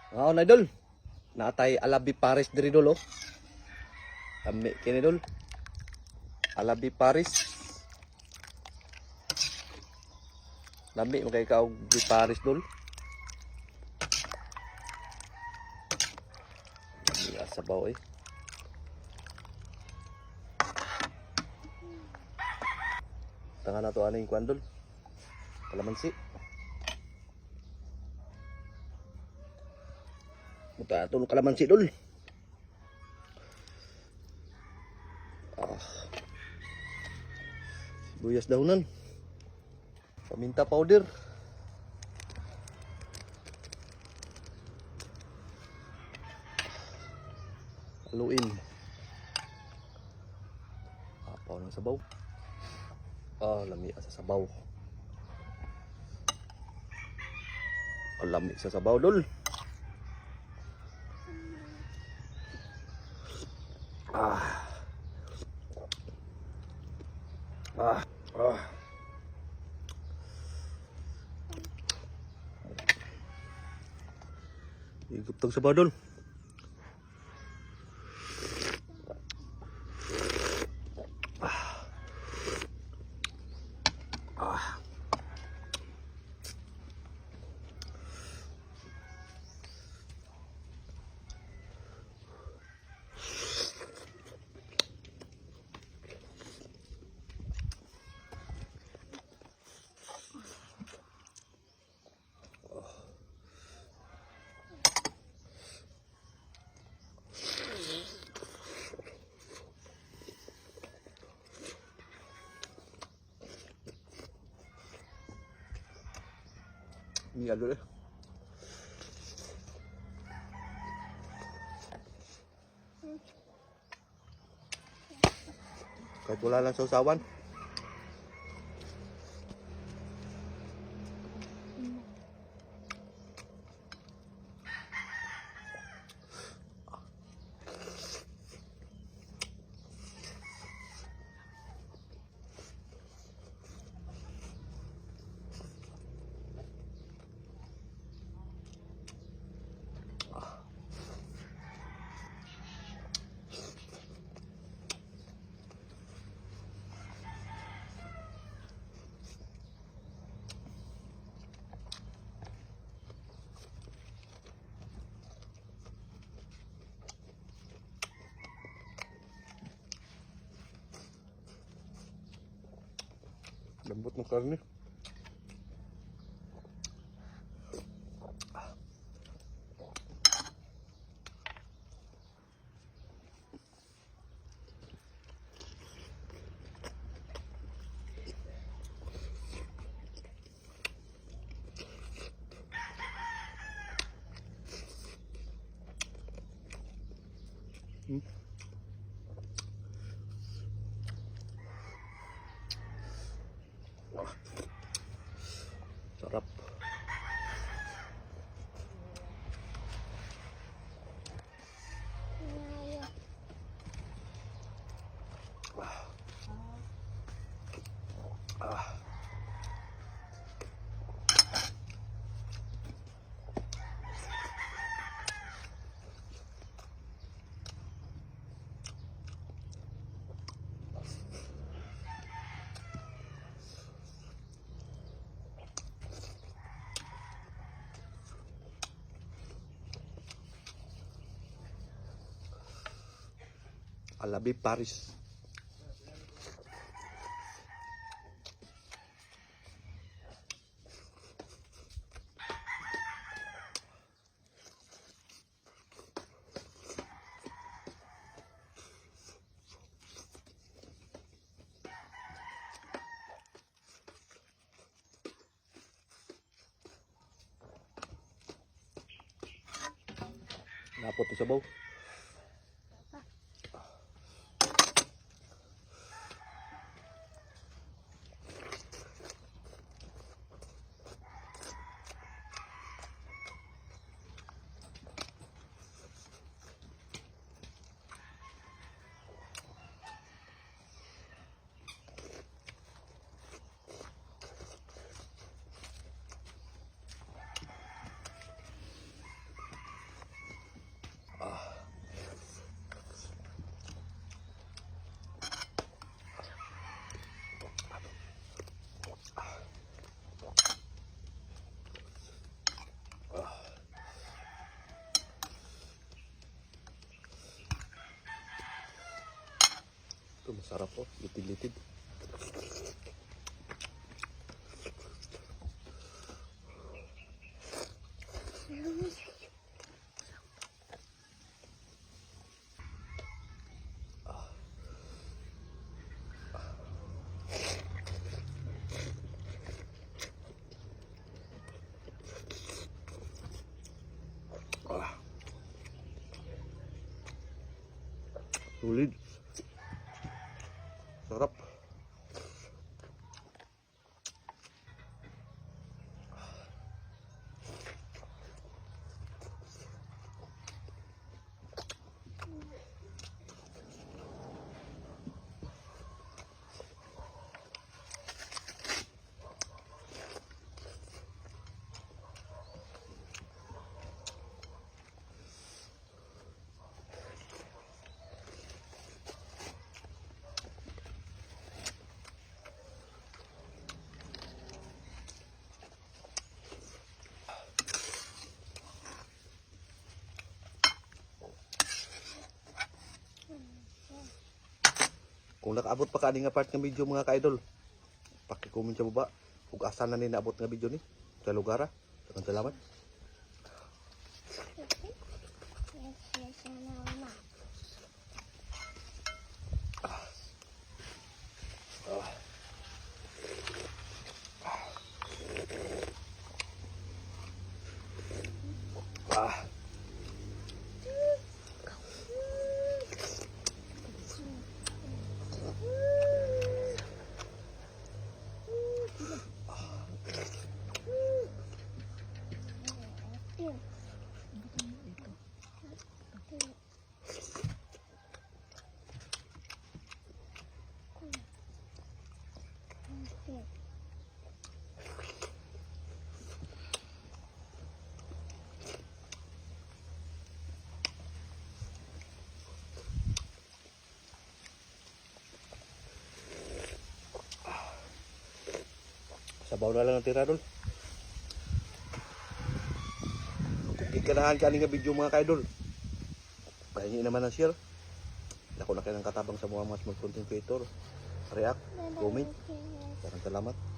Oo na idol. Natay Alabi Paris diri dol oh. Kami kini dol. Alabi Paris. Lami mo kay kaog di Paris dol. Lami sabaw eh. Tangan na to aning kuan dol. Kalamansi. Muta ato kalamansi dol. Buyas daunan. Paminta powder. Haluin. Apaw ng sabaw. Lami sa sabaw. Lami sa sabaw dol. Higop tong sabaw dol. Ini dulu deh. Kahit wala lang sausawan. Lembut ng karne. Sarap. Alabi Paris. Napot sa sabaw. Sarap po, litid-litid. Sulit. Sarap. Kung nakaabot pa ka nga part ng video mga ka-idol, paki-comment sa baba kung asa na ni naabot nga video ni sa lugar. Daghang salamat. Sabaw na lang ang tira, Dol. Kung kikanahan ka nga video mga ka-idol, kaya nyo naman ang share. Ako na kayo ng katabang sa mga mas mag-content creator. React, comment. Maraming salamat.